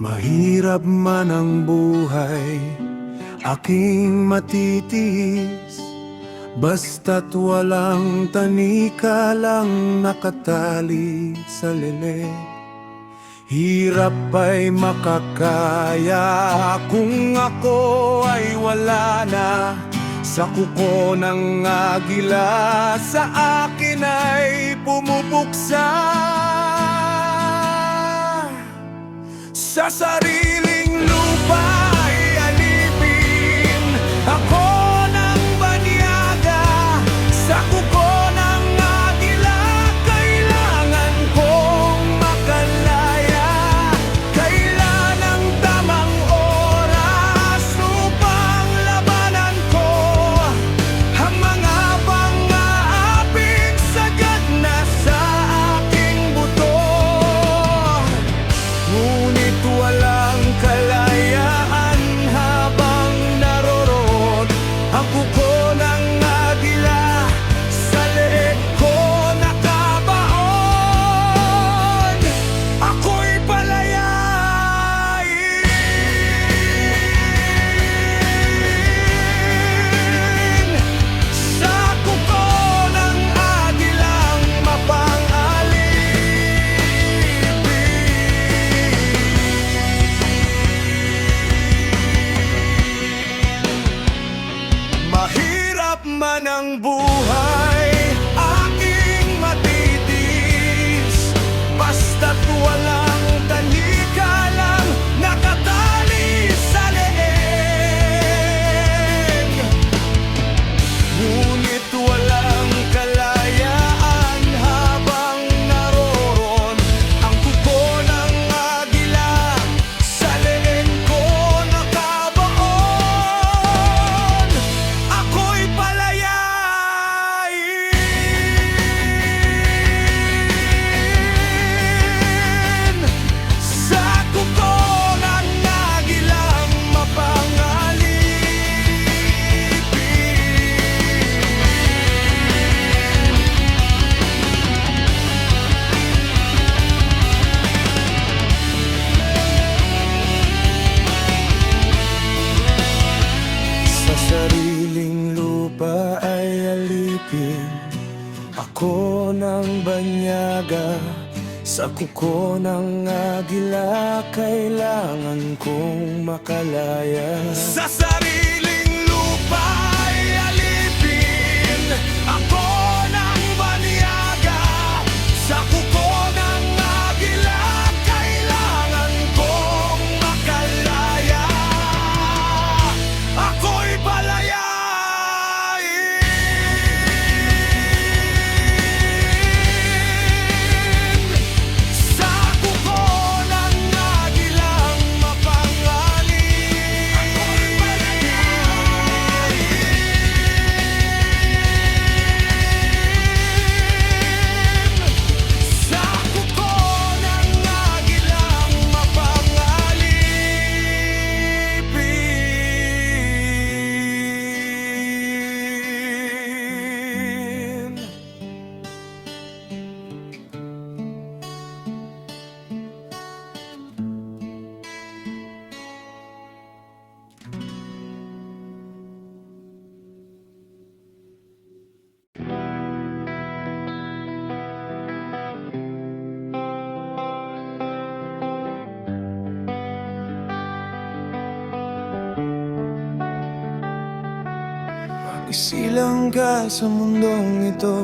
Mahirap man ang buhay, aking matitiis, basta't walang tanika lang nakatali sa leeg. Hirap ay makakaya kung ako ay wala na. Sa kuko ng agila sa akin ay pumupuksa. Sa sariling lupa ay alipin ako ng banyaga. Sa kuko ng agila kailangan kong makalaya. Kailan ang tamang oras upang labanan ko ang mga pang-aaping sagad na sa aking buto. Ngunit walang kalayaan habang naroroon ang kuko ng agila sa leeg ko nakabaon. Ako'y palayain sa kuko ng agilang mahirap man ang buhay, aking matitiis, basta't walang tanika lang nakatali sa leeg. Ngunit walang kalayaan habang naroroon ang kuko ng agila sa leeg ko nakabaon. Ako'y palayain sa kuko ng agilang sa sariling lupa ay alipin ako ng banyaga. Sa kuko ng agila kailangan kong makalaya. Sa sariling lupa ay alipin ako ng banyaga. Sa kuko ng agila kailangan kong makalaya. Ako'y palayain sa kuko ng agilang mapangalipin. Ako'y palayain sa kuko ng agilang mapangalipin. Isilang ka sa mundong ito,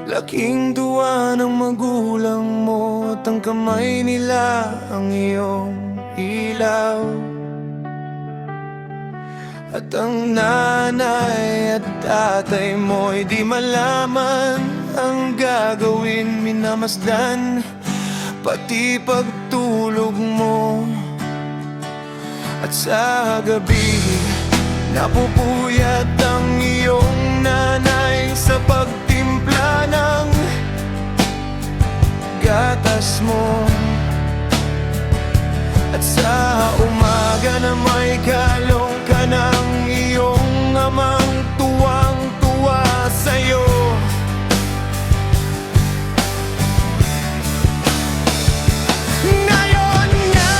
laking tuwa ng magulang mo, at ang kamay nila ang iyong ilaw. At ang nanay at tatay mo'y di malaman ang gagawin, minamasdan pati pagtulog mo. At sa gabi napupuyat ang iyong nanay sa pagtimpla ng gatas mo. At sa umaga na may kalong ka ng iyong amang tuwang-tuwa sa'yo. Ngayon nga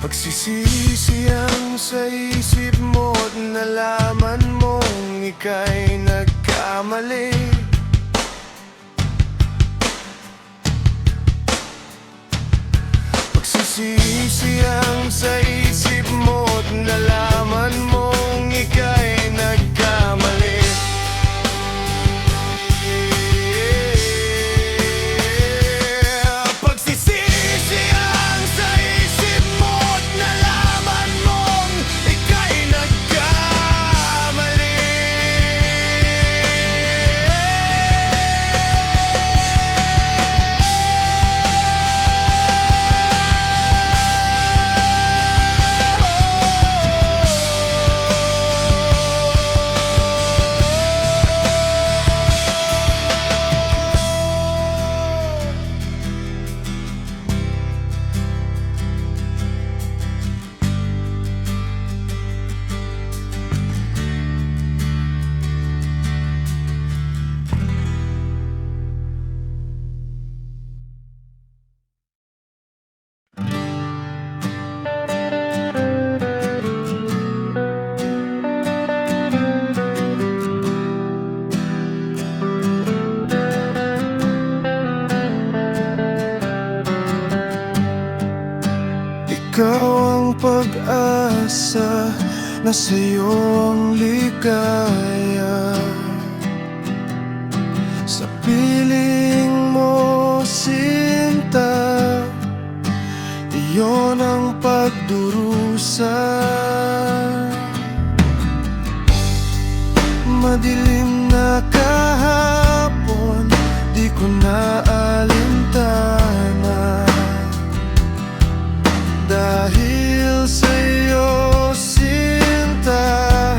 Pagsisisiyang sa isip mo't nalaman mong ika'y nagkamali. Pagsisisiyang sa isip mo't nalaman mong ika'y nagkamali. Pagsisisiyang sa isip mo't nalaman mong ika'y nagkamali. Ikaw ang pag-asa, na sa'yo ang ligaya. Sa piling mo, sinta, iyon ang pagdurusa. Madilim na kahapon, di ko na alintana. Dahil sa'yo, sinta,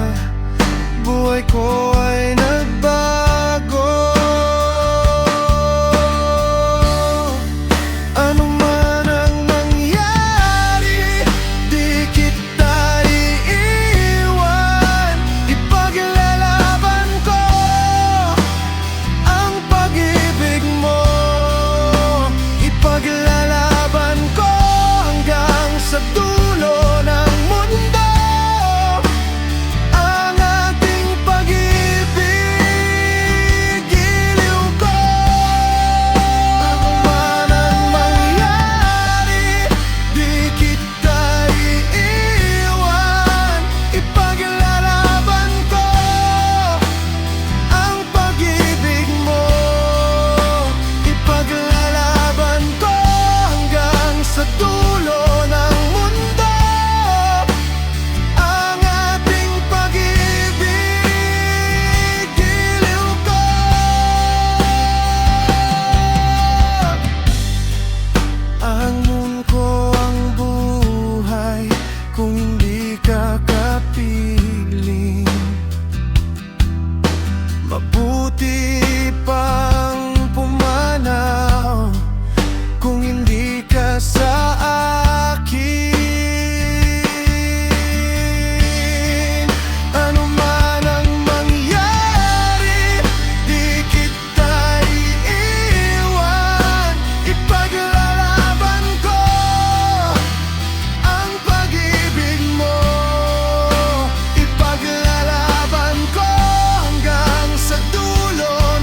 buhay ko ay nagbago. Ano man ang mangyari, di kita iiwan. Ipaglalaban ko ang pag-ibig mo. Ipaglalaban ko sa dulo ng mundo ang ating pag-ibig. Giliw ko ano man ang mangyari, di kita iiwan. Ipaglalaban ko ang pag-ibig mo. Ipaglalaban ko hanggang sa dulo ng mundo ang ating pag-ibig. Giliw ko angon ko ang buhay kung hindi ka kapiling. Mabuti pang pumanaw kung hindi ka sa akin. Ano man ang mangyari, di kita iiwan. Ipaglalaban ko ang pag-ibig mo. Ipaglalaban ko hanggang sa dulo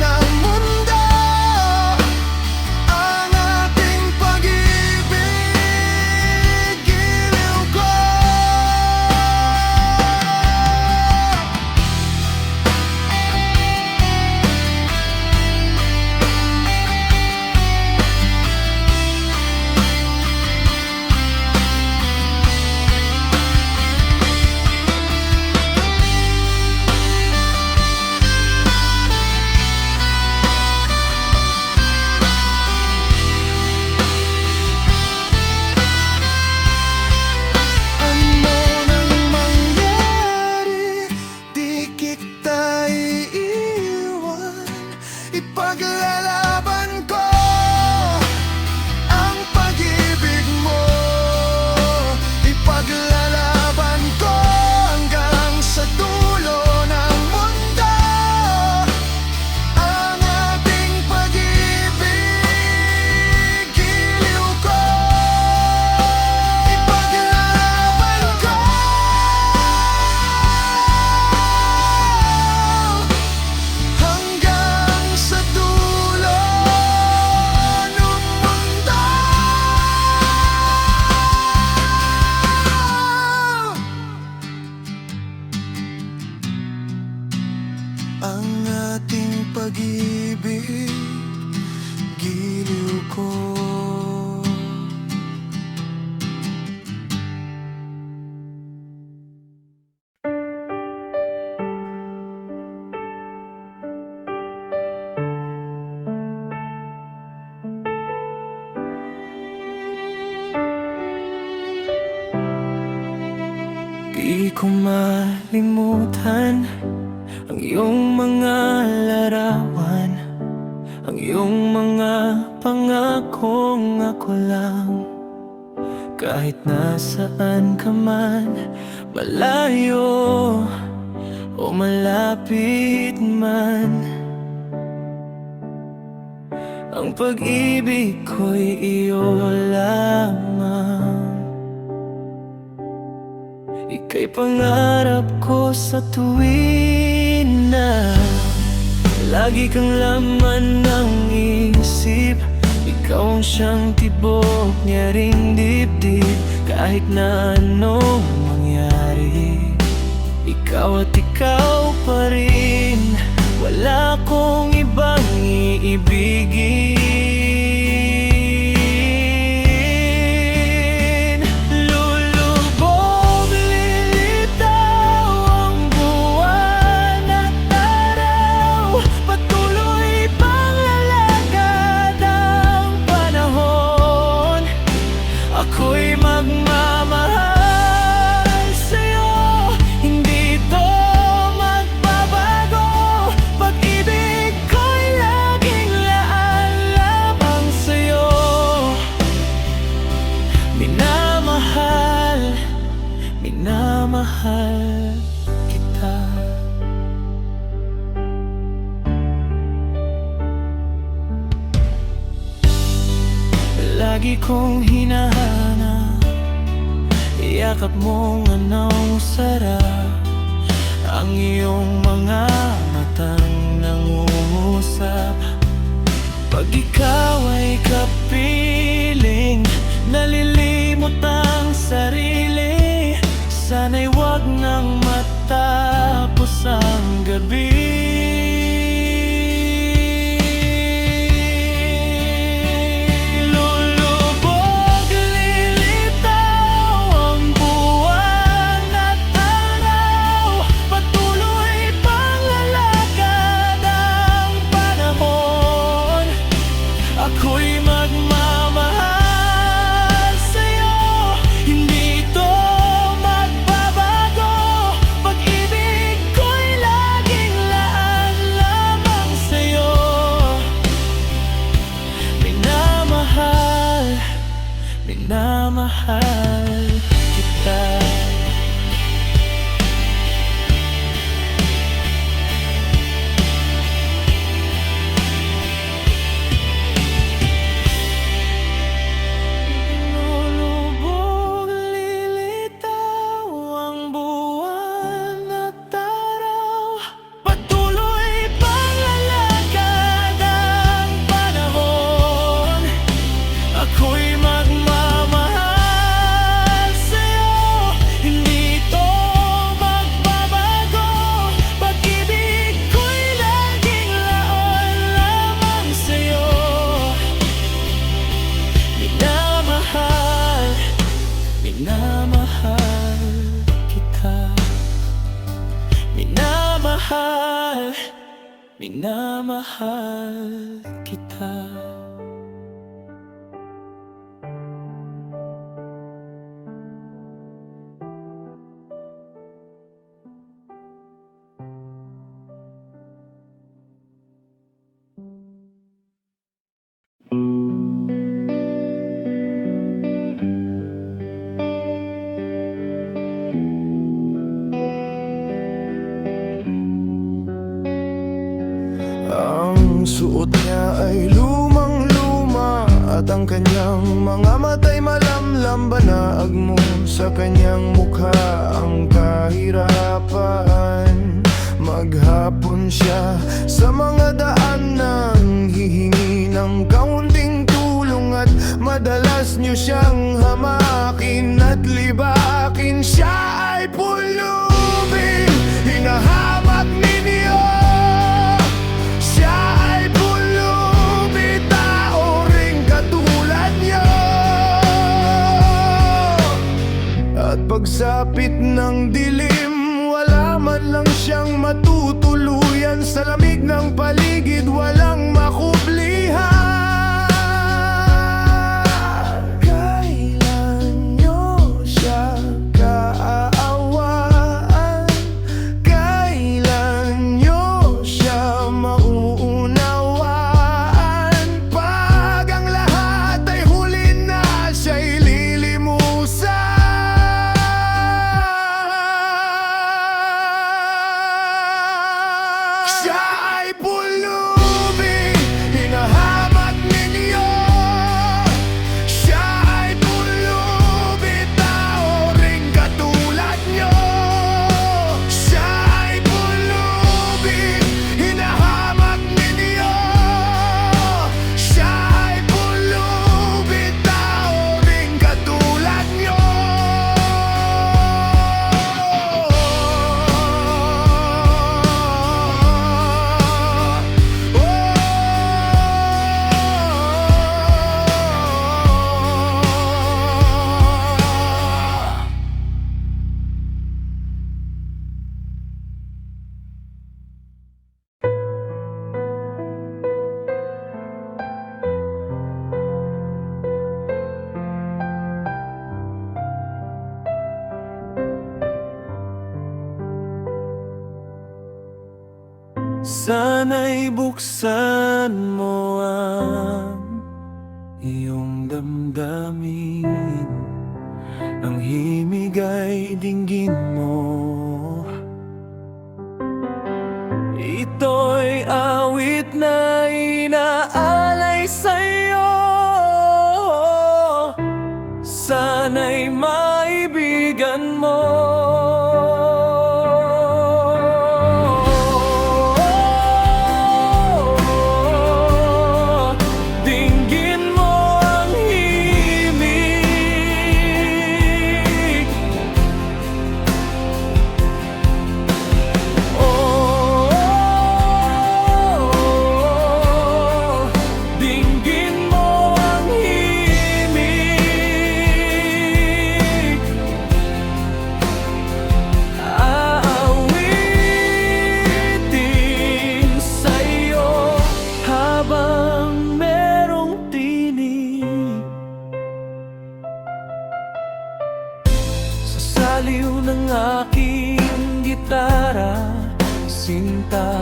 ang ating pag-ibig, giliw ko. Di ko malimutan ang iyong mga larawan, ang iyong mga pangakong ako lang. Kahit nasaan ka man, malayo o malapit man, ang pag-ibig ko'y iyo lamang. Ika'y pangarap ko sa tuwin na lagi kang laman ng isip. Ikaw ang siyang tibok niya ring dibdib. Kahit na anong mangyari, ikaw at ikaw pa rin. Wala akong ibang iibigin. Minamahal kita. Lagi kong hinahanap yakap mong anong sarap, ang iyong mga matang nangungusap. Pag ikaw ay kapiling, nalilimot ang sarili. Sana'y wag nang matapos ang gabi. Lulubog, lilitaw ang buwan at araw. Patuloy pang lalakad ang panahon. Ako'y magmamahal sa'yo, hindi ito minamahal kita. Lulubog, lilitaw ang buwan at araw. Patuloy pang lalakad ang panahon. Ako'y minamahal kita. Minamahal, minamahal kita. Ang suot niya ay lumang-luma at ang kanyang mga mata'y malamlam. Banaag mo sa kanyang mukha ang kahirapan. Maghapon siya sa mga daan nang hihingi ng kaunting tulong, at madalas niyo siyang hamakin at libakin. Siya ay pulubing hinahamak ninyo. Sana'y buksan mo ang iyong damdamin, ang himig ay dinggin mo. Ito'y awit na inaalay sa'yo, sana'y maibigan mo. Dinggin mo ang himig, dinggin mo ang himig. Aawitin sa'yo habang merong tinig, sa saliw ng aking gitara, sinta.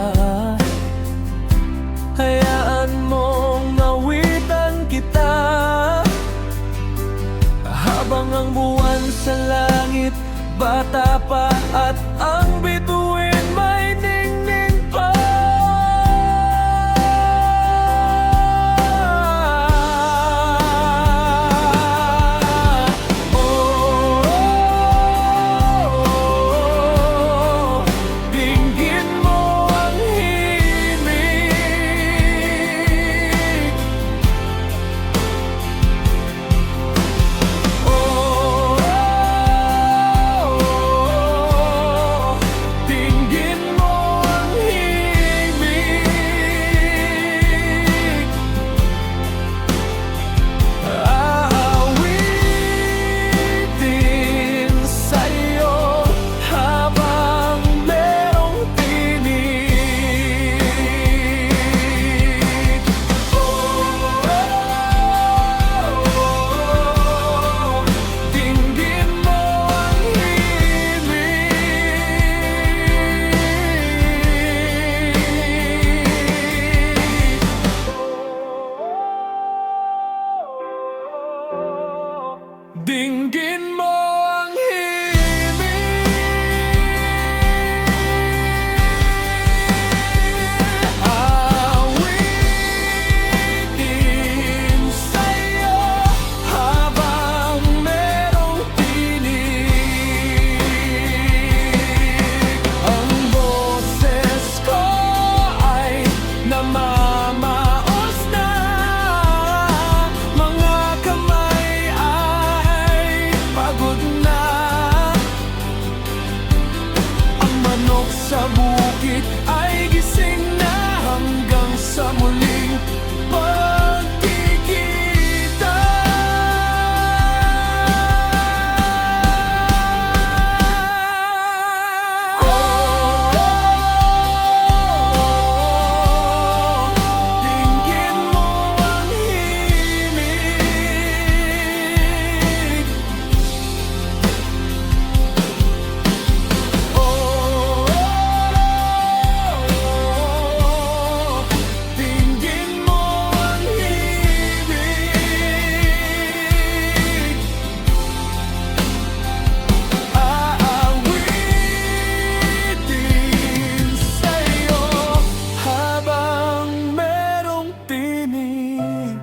Hayaan mong mawitan kita habang ang buwan sa langit bata pa at ang bituin may ningning pa. Dinggin mo ang himig, dinggin mo ang himig. Aawitin sa'yo habang merong tinig. Dinggin mo ang himig. Dinggin mo ang himig. Awitin sa'yo habang merong tinig. Ang boses ko ay namamaos na, mga kamay ay pagod na. Ang manok sa bukid ay gising na hanggang sa muling pagkikita. Dinggin mo ang himig. Dinggin mo ang himig. Aawitin sa'yo habang merong tinig.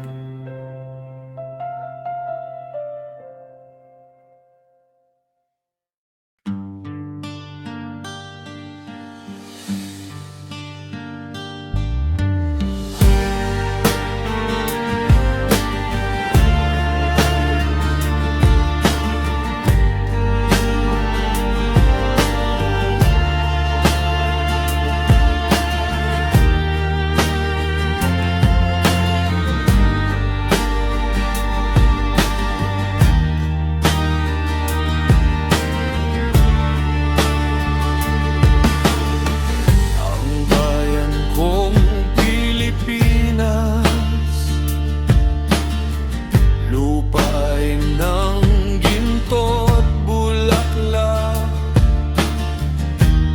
Ang bayan kong Pilipinas, lupain ng ginto't bulaklak,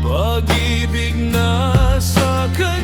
pag-ibig na sa kanya.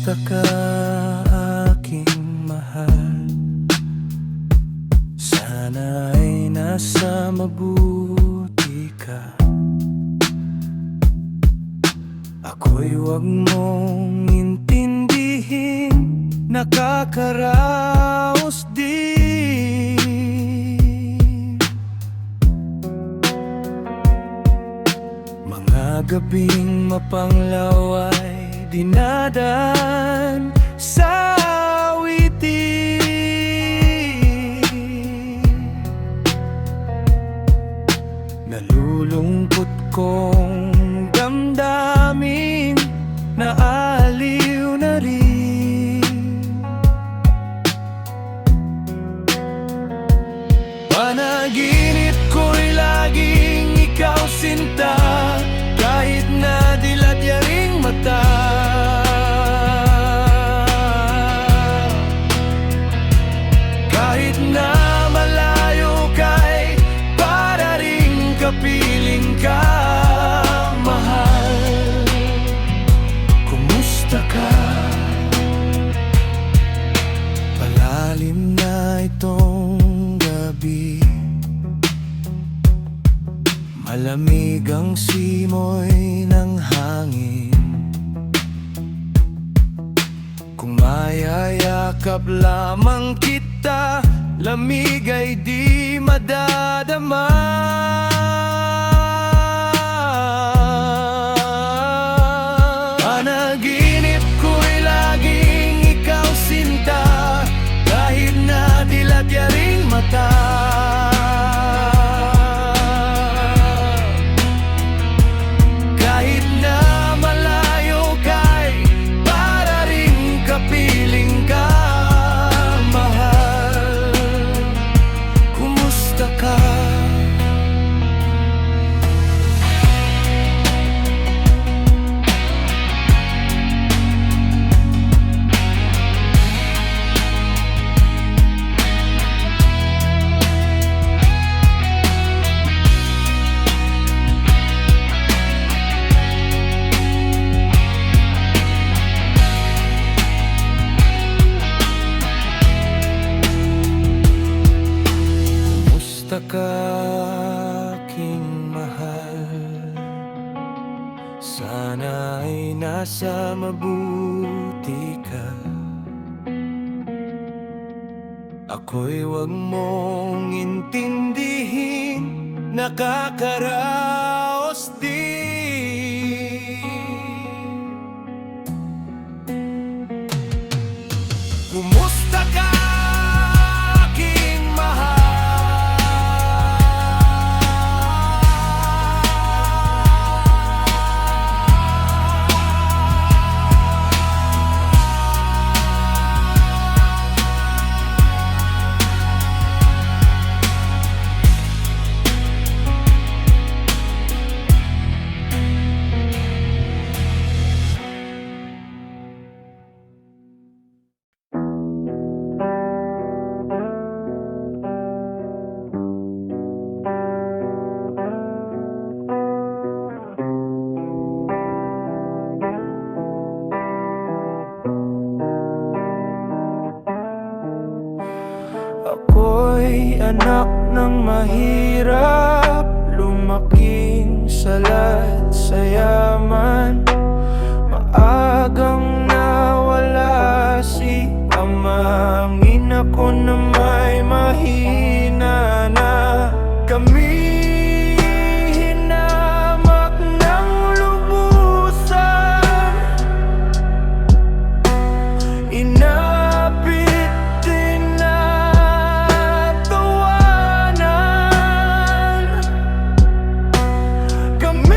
Kumusta ka, aking mahal? Sana ay nasa mabuti ka. Ako'y huwag mong intindihin, nakakaraos din. Mga gabing mapanglaw ay dinadaan sa awitin. Nalulungkot kong damdamin, naaliw na rin. Panaginip ko'y laging ikaw sinta, kahit na dilat yaring mata. Kahit na malayo ka'y para ring kapiling ka, mahal. Kumusta ka? Palalim na itong gabi, malamig ang simoy ng hangin. Kung mayayakap lamang kita, lamig ay di madadama. Panaginip ko'y laging ikaw sinta, kahit na dilat yaring mata. Kahit na malayo ka'y para ring kapiling ka, mahal. Kumusta ka? Kumusta ka, aking mahal? Sana ay nasa mabuti ka. Ako'y huwag mong intindihin, nakakaraos din. Kumusta ka, aking mahal? Ako'y anak ng mahirap, lumaking salat sa yaman. Maagang nawala si ama, ang ina ko na may mahina na. Kami hinamak ng lubusan, inapit tinatawanan. Kami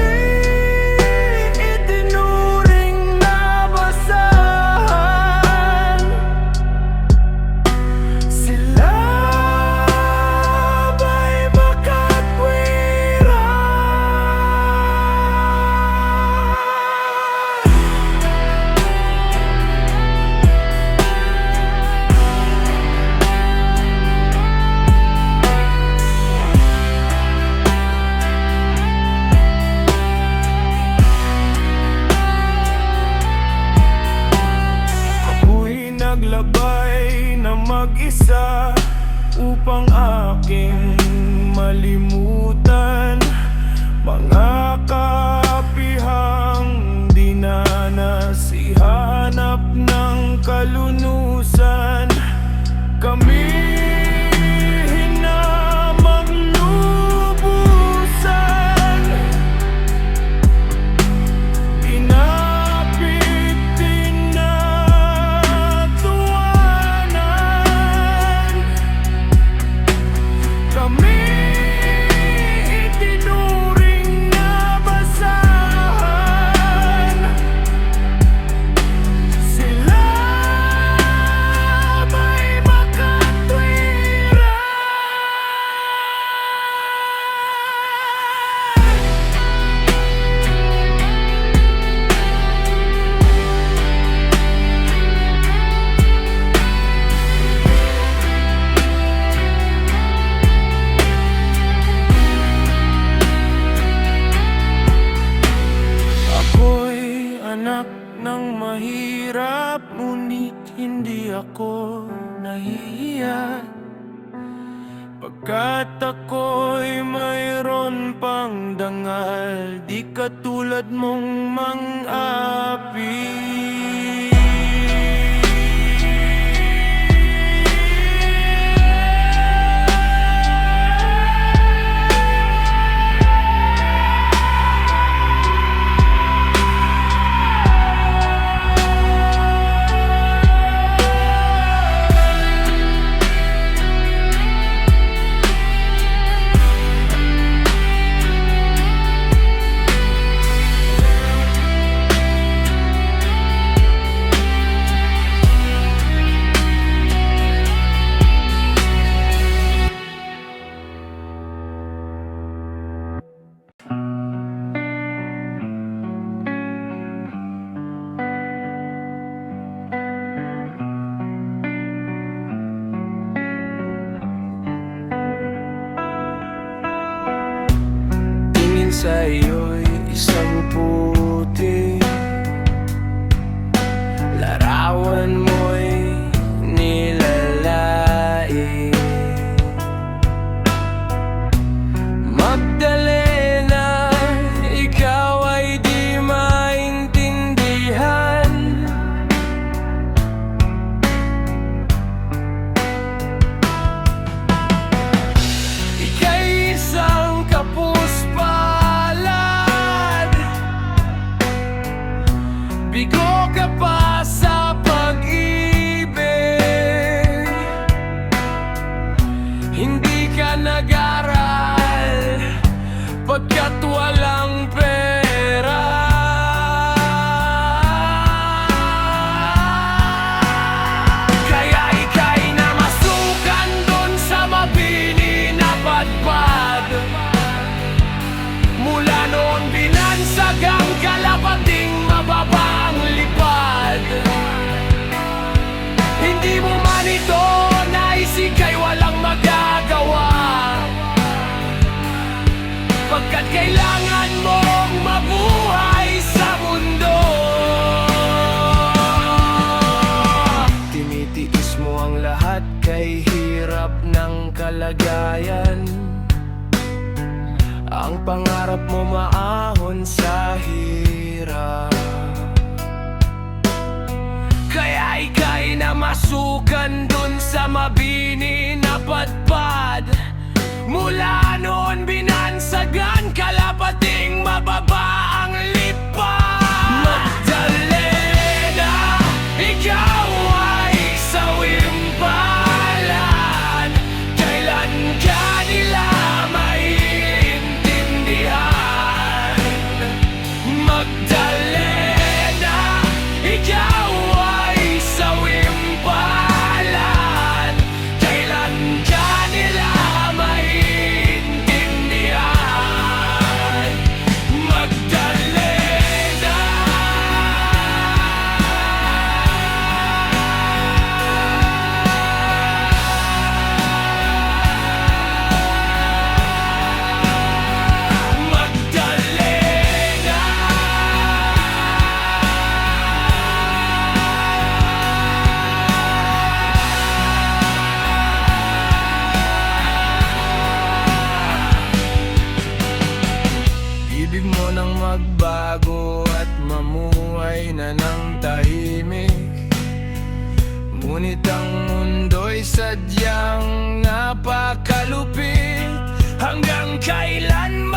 aking malimutan mga kapihang di na nasihanap ng kalunusan. Kami hinamaglubusan, inapit tinatuwanan. Kami itinuring na basahan, sila may makatwiran. Ako'y anak ng mahirap, ngunit hindi ako nahihiya, pagkat ako'y mayroon pang dangal, di katulad mong mang-api. Tingin sa'yo'y isang puti, larawan mo'y nilalait. Magdalena, ikaw ay di maintindihan. Ika'y isang kapuspalad, bigo ka pa sa pag-ibig. Hindi ka nag-aral pagkat walang pera. Kaya ika'y namasukan dun sa mabini na padpad. Mula noon binansag ang kalapating mababang lipad. Hindi mo man ito naisig, kay walang magagawa, pagkat kailangan mong mabuhay sa mundo. Tinitiis mo ang lahat kay hirap ng kalagayan. Ang pangarap mo maahon sa hirap, kaya ika'y namasukan dun sa mabini na padpad. Mula noon binansagan kalapating mababa ang lipad. Magdalena, ikaw ay sawimpalan, kailan ka nila maiintindihan. Magdalena, ikaw ay sawimpalan, kailan ka nila maiintindihan. pag-ibig mo nang magbago at mamuhay na ng tahimik. Ngunit ang mundo'y sadyang napakalupit. Hanggang kailan